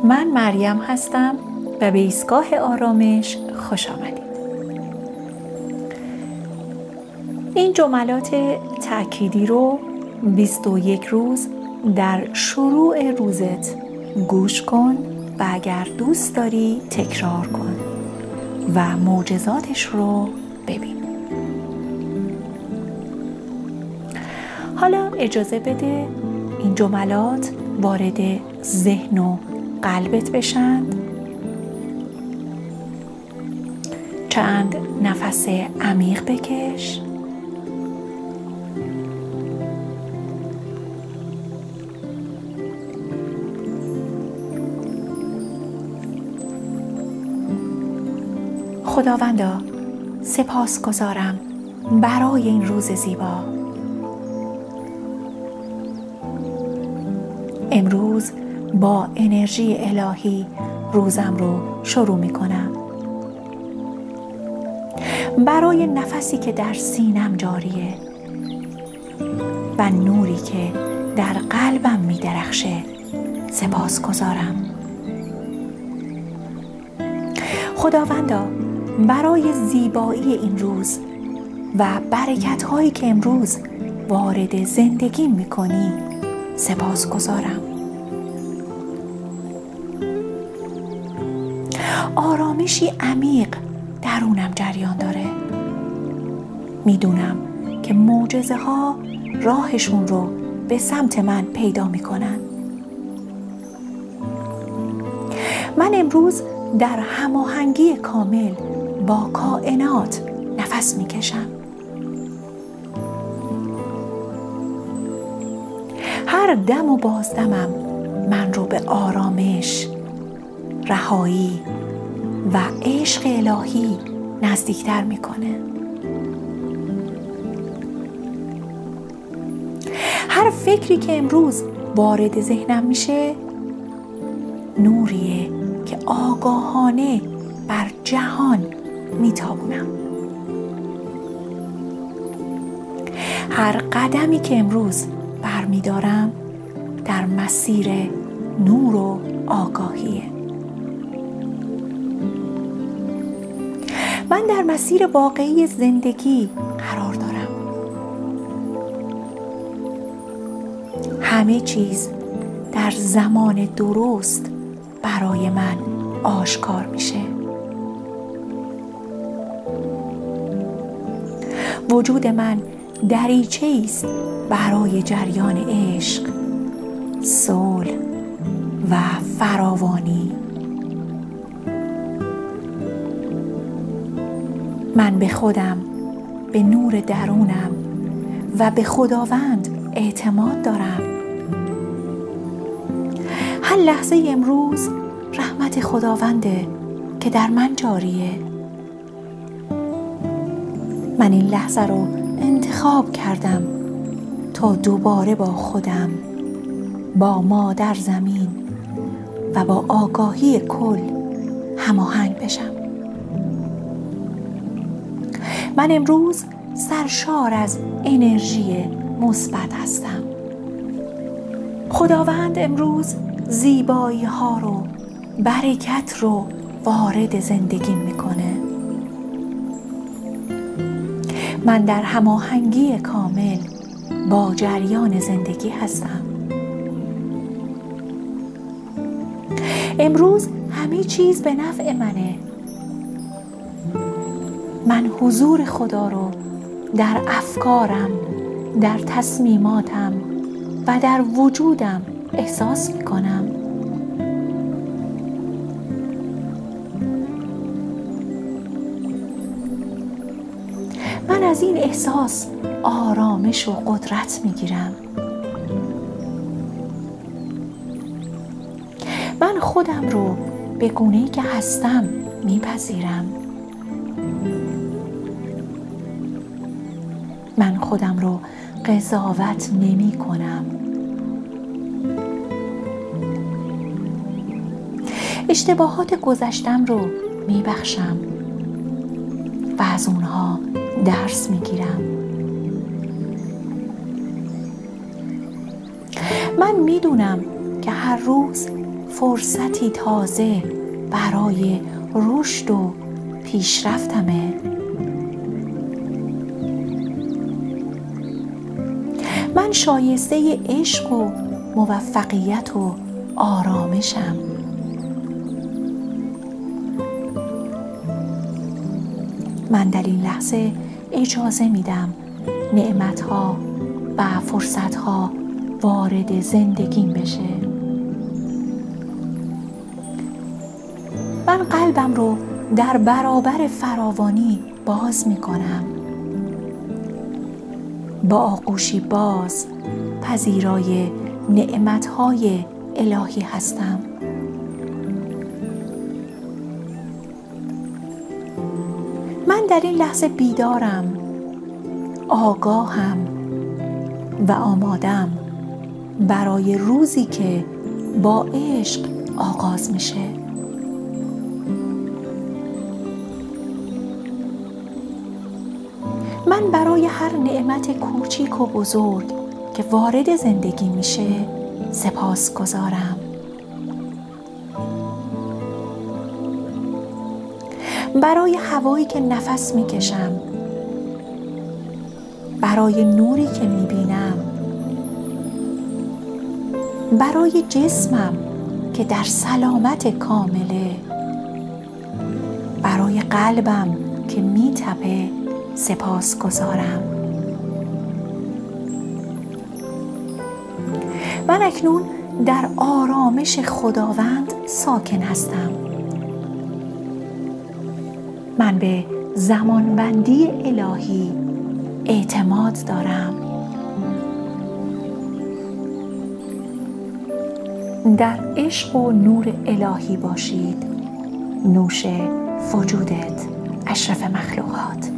من مریم هستم و به ایستگاه آرامش خوش آمدید. این جملات تأکیدی رو 21 روز در شروع روزت گوش کن و اگر دوست داری تکرار کن و معجزاتش رو ببین. حالا اجازه بده این جملات وارد ذهن و قلبت بشند. چند نفس عمیق بکش. خداوندا، سپاسگزارم برای این روز زیبا. امروز با انرژی الهی روزم رو شروع می کنم. برای نفسی که در سینم جاریه و نوری که در قلبم می درخشه سپاسگزارم. خداوندا، برای زیبایی این روز و برکت‌هایی که امروز وارد زندگی می‌کنی سپاسگزارم. آرامشی عمیق درونم جریان داره. میدونم که معجزه‌ها راهشون رو به سمت من پیدا می‌کنن. من امروز در هماهنگی کامل با کائنات نفس میکشم. هر دم و بازدمم من رو به آرامش، رهایی و عشق الهی نزدیکتر میکنه. هر فکری که امروز وارد ذهنم میشه نوریه که آگاهانه بر جهان میتابونم. هر قدمی که امروز برمیدارم در مسیر نور و آگاهیه. من در مسیر واقعی زندگی قرار دارم. همه چیز در زمان درست برای من آشکار میشه. وجود من دریچه‌ای است برای جریان عشق، صلح و فراوانی. من به خودم، به نور درونم و به خداوند اعتماد دارم. هر لحظه امروز رحمت خداونده که در من جاریه. من این لحظه رو انتخاب کردم تا دوباره با خودم، با مادر زمین و با آگاهی کل هماهنگ بشم. من امروز سرشار از انرژی مثبت هستم. خداوند امروز زیبایی ها رو، برکت رو وارد زندگی میکنه. من در هماهنگی کامل با جریان زندگی هستم. امروز همه چیز به نفع منه. من حضور خدا رو در افکارم، در تصمیماتم و در وجودم احساس میکنم. من از این احساس آرامش و قدرت میگیرم. من خودم رو به گونه‌ای که هستم میپذیرم. من خودم رو قضاوت نمی کنم. اشتباهات گذشتم رو می بخشم و از اونها درس می گیرم. من می دونم که هر روز فرصتی تازه برای رشد و پیشرفتمه. من شایسته عشق و موفقیت و آرامشم. من در این لحظه اجازه میدم نعمت‌ها و فرصت‌ها وارد زندگیم بشه. من قلبم رو در برابر فراوانی باز میکنم. با آغوشی باز پذیرای نعمت‌های الهی هستم. من در این لحظه بیدارم، آگاهم و آمادم برای روزی که با عشق آغاز میشه. من برای هر نعمت کوچیک و بزرگ که وارد زندگی میشه سپاسگزارم. برای هوایی که نفس میکشم، برای نوری که میبینم، برای جسمم که در سلامت کامله، برای قلبم که میتپه سپاسگزارم. من اکنون در آرامش خداوند ساکن هستم. من به زمانبندی الهی اعتماد دارم. در عشق و نور الهی باشید. نوش وجودت، اشرف مخلوقات.